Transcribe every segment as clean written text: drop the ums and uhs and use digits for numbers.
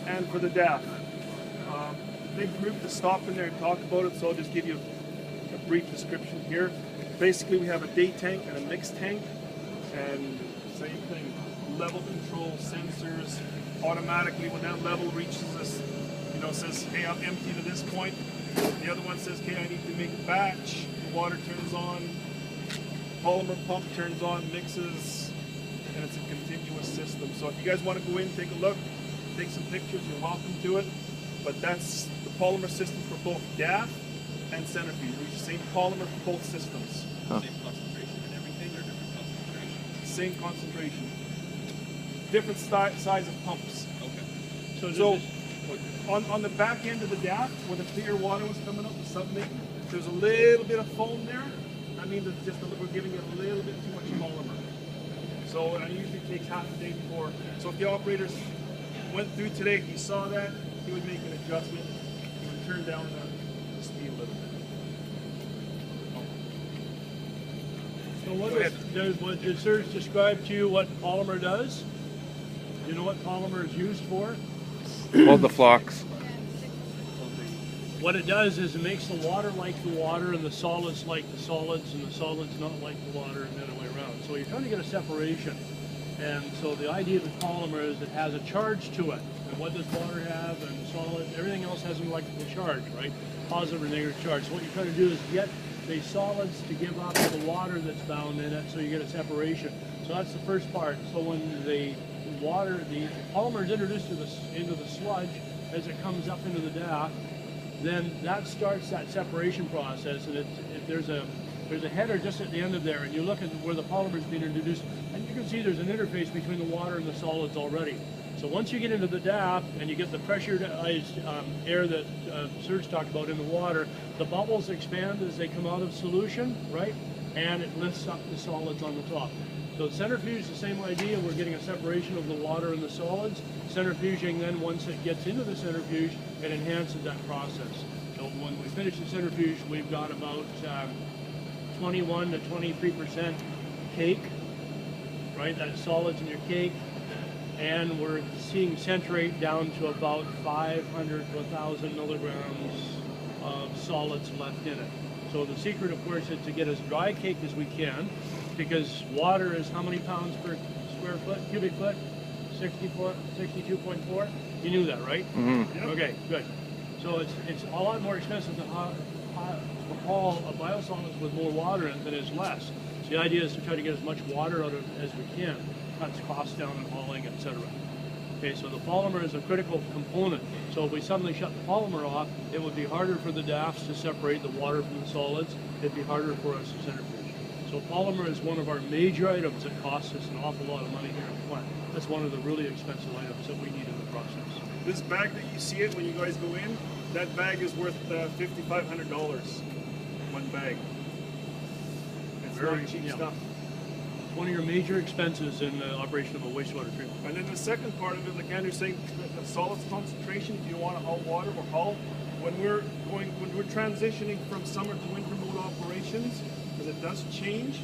and for the DAF. Big group to stop in there and talk about it, so I'll just give you a brief description here. Basically, we have a day tank and a mixed tank, and same thing, level control, sensors, automatically when that level reaches us, you know, says, hey, I'm empty to this point. The other one says, hey, I need to make a batch. The water turns on, polymer pump turns on, mixes, and it's a continuous system. So if you guys want to go in, take a look, take some pictures, you're welcome to it. But that's the polymer system for both DAF and centrifuge. We use the same polymer for both systems. Huh. Same concentration and everything, or different concentration? Same concentration. Different size of pumps. Okay. So on the back end of the DAF, where the clear water was coming up the submain, there's a little bit of foam there. That means it's just we're giving it a little bit too much polymer. So it usually takes half a day before. So if the operators went through today, if he saw that, he would make an adjustment. He would turn down the speed a little bit. So what did Serge describe to you what polymer does? Do you know what polymer is used for? Hold the flocks. What it does is it makes the water like the water and the solids like the solids and the solids not like the water and the other way around. So you're trying to get a separation. And so the idea of the polymer is it has a charge to it. And what does water have and solid? Everything else has an electrical charge, right? Positive or negative charge. So what you're trying to do is get the solids to give up the water that's bound in it so you get a separation. So that's the first part. So when the polymer is introduced into the sludge as it comes up into the DAF, then that starts that separation process. And there's a header just at the end of there, and you look at where the polymer is being introduced, and you can see there's an interface between the water and the solids already. So once you get into the DAF and you get the pressurized air that Serge talked about in the water, the bubbles expand as they come out of solution, right? And it lifts up the solids on the top. So centrifuge, the same idea. We're getting a separation of the water and the solids. Centrifuging, then once it gets into the centrifuge, it enhances that process. So when we finish the centrifuge, we've got about 21 to 23% cake, right? That's solids in your cake. And we're seeing centrate down to about 500 to 1,000 milligrams of solids left in it. So the secret, of course, is to get as dry cake as we can, because water is how many pounds per square foot, cubic foot? 62.4? You knew that, right? Mm-hmm. Yep. Okay, good. So it's a lot more expensive to haul a biosolids with more water in than is less. So the idea is to try to get as much water out of it as we can. Cuts costs down in hauling, etc. Okay, so the polymer is a critical component. So if we suddenly shut the polymer off, it would be harder for the DAFs to separate the water from the solids. It'd be harder for us to centrifuge. So polymer is one of our major items that costs us an awful lot of money here in the plant. That's one of the really expensive items that we need in the process. This bag that you see it when you guys go in, that bag is worth $5,500. One bag. It's very cheap stuff. One of your major expenses in the operation of a wastewater treatment. And then the second part of it, like Andrew's saying, the solids concentration, if you want to haul water or haul, when we're transitioning from summer to winter mode operations, because it does change,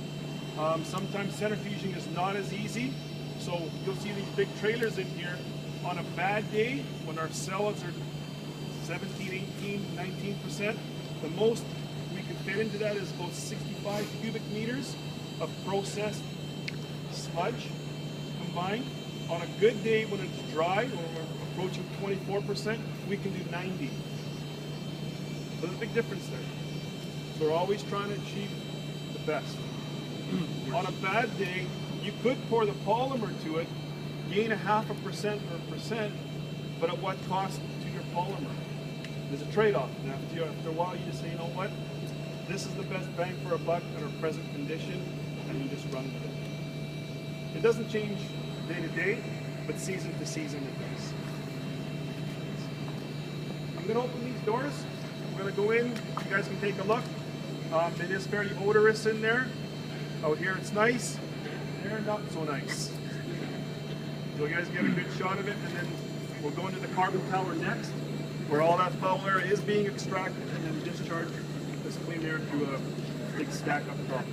sometimes centrifuging is not as easy. So you'll see these big trailers in here. On a bad day, when our solids are 17, 18, 19%, the most we can fit into that is about 65 cubic meters of processed sludge combined. On a good day when it's dry, when we're approaching 24%, we can do 90. So there's a big difference there. So we're always trying to achieve the best. On a bad day, you could pour the polymer to it, gain 0.5% or 1%, but at what cost to your polymer? There's a trade-off. And after a while, you just say, you know what? This is the best bang for a buck at our present condition, and you just run with it. It doesn't change day to day, but season to season it does. I'm going to open these doors. I'm going to go in. You guys can take a look. It is fairly odorous in there. Out here it's nice. There, not so nice. So you guys get a good shot of it, and then we'll go into the carbon tower next, where all that foul air is being extracted and then discharged this clean air to a big stack up top.